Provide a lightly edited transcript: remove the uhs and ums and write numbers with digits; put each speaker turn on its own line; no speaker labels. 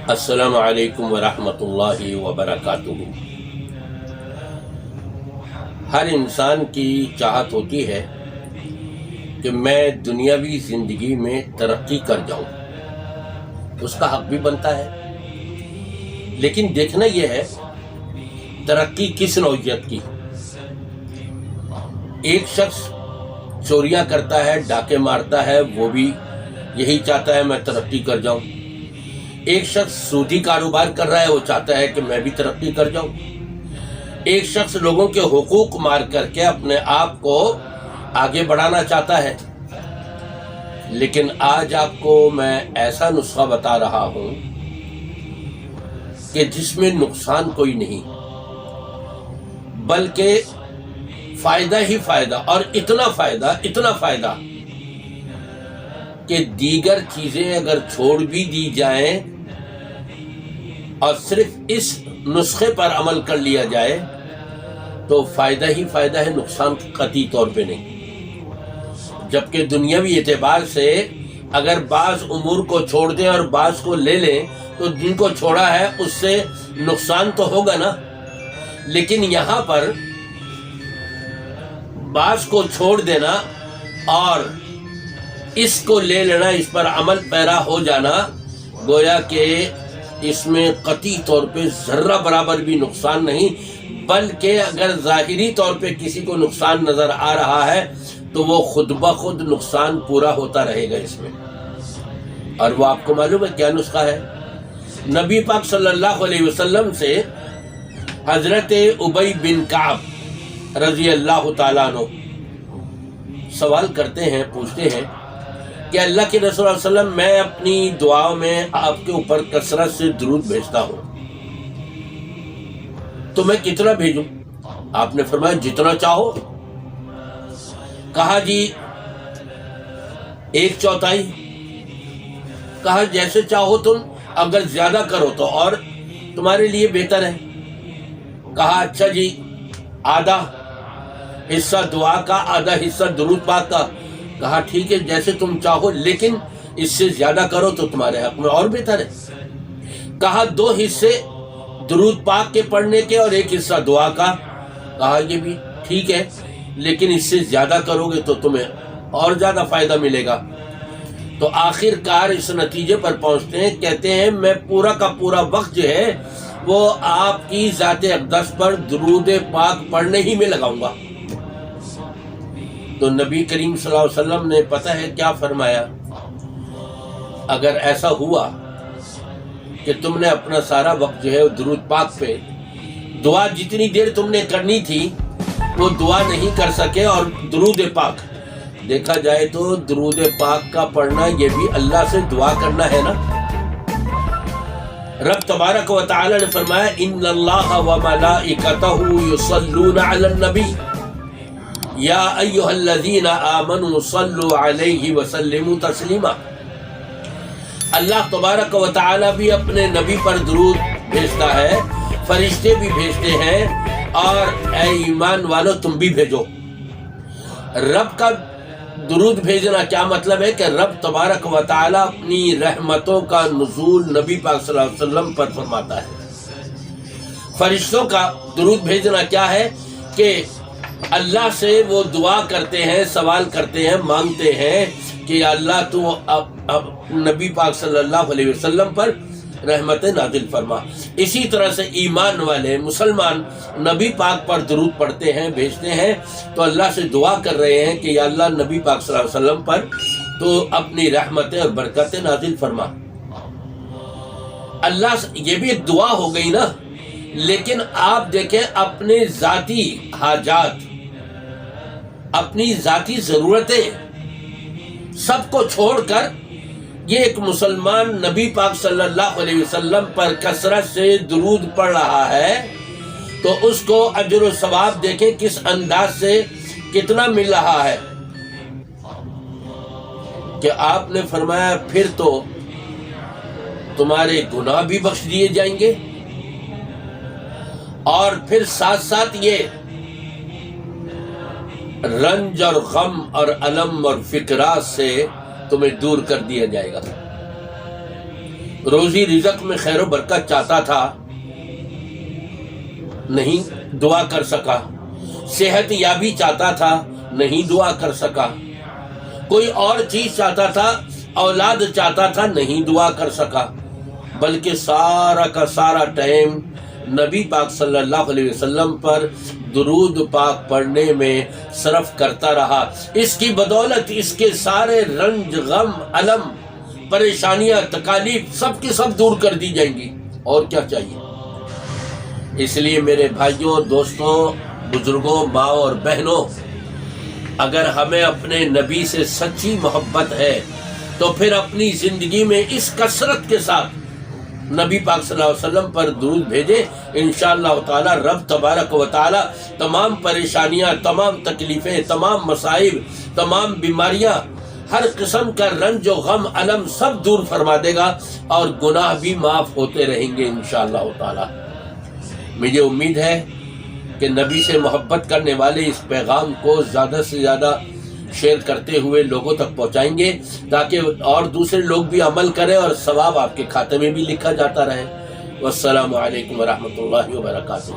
السلام علیکم ورحمۃ اللہ وبرکاتہ۔ ہر انسان کی چاہت ہوتی ہے کہ میں دنیاوی زندگی میں ترقی کر جاؤں، اس کا حق بھی بنتا ہے، لیکن دیکھنا یہ ہے ترقی کس نوعیت کی۔ ایک شخص چوریاں کرتا ہے، ڈاکے مارتا ہے، وہ بھی یہی چاہتا ہے میں ترقی کر جاؤں۔ ایک شخص سودی کاروبار کر رہا ہے، وہ چاہتا ہے کہ میں بھی ترقی کر جاؤں۔ ایک شخص لوگوں کے حقوق مار کر کے اپنے آپ کو آگے بڑھانا چاہتا ہے۔ لیکن آج آپ کو میں ایسا نسخہ بتا رہا ہوں کہ جس میں نقصان کوئی نہیں، بلکہ فائدہ ہی فائدہ، اور اتنا فائدہ کہ دیگر چیزیں اگر چھوڑ بھی دی جائیں اور صرف اس نسخے پر عمل کر لیا جائے تو فائدہ ہی فائدہ ہے، نقصان قطعی طور پہ نہیں۔ جبکہ دنیاوی اعتبار سے اگر بعض امور کو چھوڑ دیں اور بعض کو لے لیں تو جن کو چھوڑا ہے اس سے نقصان تو ہوگا نا۔ لیکن یہاں پر بعض کو چھوڑ دینا اور اس کو لے لینا، اس پر عمل پیرا ہو جانا، گویا کہ اس میں قطعی طور پہ ذرہ برابر بھی نقصان نہیں، بلکہ اگر ظاہری طور پہ کسی کو نقصان نظر آ رہا ہے تو وہ خود بخود نقصان پورا ہوتا رہے گا اس میں۔ اور وہ آپ کو معلوم ہے کیا نسخہ ہے؟ نبی پاک صلی اللہ علیہ وسلم سے حضرت ابی بن کعب رضی اللہ تعالیٰ عنہ سوال کرتے ہیں، پوچھتے ہیں کہ اللہ کے رسول صلی اللہ علیہ وسلم، میں اپنی دعاؤں میں آپ کے اوپر کثرت سے درود بھیجتا ہوں، تو میں کتنا بھیجوں؟ آپ نے فرمایا جتنا چاہو۔ کہا جی 1/4؟ کہا جیسے چاہو تم، اگر زیادہ کرو تو اور تمہارے لیے بہتر ہے۔ کہا اچھا جی آدھا حصہ دعا کا، آدھا حصہ درود پاک کا۔ کہا ٹھیک ہے جیسے تم چاہو، لیکن اس سے زیادہ کرو تو تمہارے حق میں اور بہتر ہے۔ کہا 2 حصے درود پاک کے پڑھنے کے اور 1 حصہ دعا کا۔ کہا یہ بھی ٹھیک ہے، لیکن اس سے زیادہ کرو گے تو تمہیں اور زیادہ فائدہ ملے گا۔ تو آخر کار اس نتیجے پر پہنچتے ہیں، کہتے ہیں میں پورا کا پورا وقت جو ہے وہ آپ کی ذات اقدس پر درود پاک پڑھنے ہی میں لگاؤں گا۔ تو نبی کریم صلی اللہ علیہ وسلم نے پتہ ہے کیا فرمایا؟ اگر ایسا ہوا کہ تم نے اپنا سارا وقت جو ہے درود پاک پہ، دعا جتنی دیر تم نے کرنی تھی وہ دعا نہیں کر سکے، اور درود پاک دیکھا جائے تو درود پاک کا پڑھنا یہ بھی اللہ سے دعا کرنا ہے نا۔ رب تبارک و تعالی نے فرمایا ان اللہ و ملائکتہ یصلون علی النبی یا ایھا الذین آمنوا صلوا علیہ وسلموا تسلیما۔ اللہ تبارک و تعالی بھی اپنے نبی پر درود بھیجتا ہے، فرشتے بھی بھیجتے ہیں، اور اے ایمان والو تم بھی بھیجو۔ رب کا درود بھیجنا کیا مطلب ہے؟ کہ رب تبارک و تعالی اپنی رحمتوں کا نزول نبی پاک صلی اللہ علیہ وسلم پر فرماتا ہے۔ فرشتوں کا درود بھیجنا کیا ہے؟ کہ اللہ سے وہ دعا کرتے ہیں، سوال کرتے ہیں، مانگتے ہیں کہ یا اللہ تو اب نبی پاک صلی اللہ علیہ وسلم پر رحمت نازل فرما۔ اسی طرح سے ایمان والے مسلمان نبی پاک پر درود پڑھتے ہیں، بھیجتے ہیں، تو اللہ سے دعا کر رہے ہیں کہ یا اللہ نبی پاک صلی اللہ علیہ وسلم پر تو اپنی رحمتیں اور برکتیں نازل فرما۔ اللہ یہ بھی ایک دعا ہو گئی نا، لیکن آپ دیکھیں اپنے ذاتی حاجات، اپنی ذاتی ضرورتیں سب کو چھوڑ کر یہ ایک مسلمان نبی پاک صلی اللہ علیہ وسلم پر کثرت سے درود پڑھ رہا ہے، تو اس کو اجر و ثواب دیکھیں کس انداز سے کتنا مل رہا ہے۔ کہ آپ نے فرمایا پھر تو تمہارے گناہ بھی بخش دیے جائیں گے، اور پھر ساتھ ساتھ یہ رنج اور غم اور الم اور فکرات سے تمہیں دور کر دیا جائے گا۔ روزی رزق میں خیر و برکت چاہتا تھا، نہیں دعا کر سکا، صحت یابی چاہتا تھا، نہیں دعا کر سکا، کوئی اور چیز چاہتا تھا، اولاد چاہتا تھا، نہیں دعا کر سکا، بلکہ سارا کا سارا ٹائم نبی پاک صلی اللہ علیہ وسلم پر درود پاک پڑھنے میں صرف کرتا رہا۔ اس کی بدولت اس کے سارے رنج، غم، الم، پریشانیاں، تکالیف سب کی سب دور کر دی جائیں گی، اور کیا چاہیے۔ اس لیے میرے بھائیوں، دوستوں، بزرگوں، ماں اور بہنوں، اگر ہمیں اپنے نبی سے سچی محبت ہے تو پھر اپنی زندگی میں اس کثرت کے ساتھ نبی پاک صلی اللہ علیہ وسلم پر درود بھیجے، انشاءاللہ تعالی رب تبارک و تعالی تمام پریشانیاں، تمام تکلیفیں، تمام مصائب، تمام بیماریاں، ہر قسم کا رنج و غم، الم سب دور فرما دے گا، اور گناہ بھی معاف ہوتے رہیں گے انشاءاللہ تعالی۔ مجھے امید ہے کہ نبی سے محبت کرنے والے اس پیغام کو زیادہ سے زیادہ شیئر کرتے ہوئے لوگوں تک پہنچائیں گے، تاکہ اور دوسرے لوگ بھی عمل کریں اور ثواب آپ کے کھاتے میں بھی لکھا جاتا رہے۔ والسلام علیکم ورحمۃ اللہ وبرکاتہ۔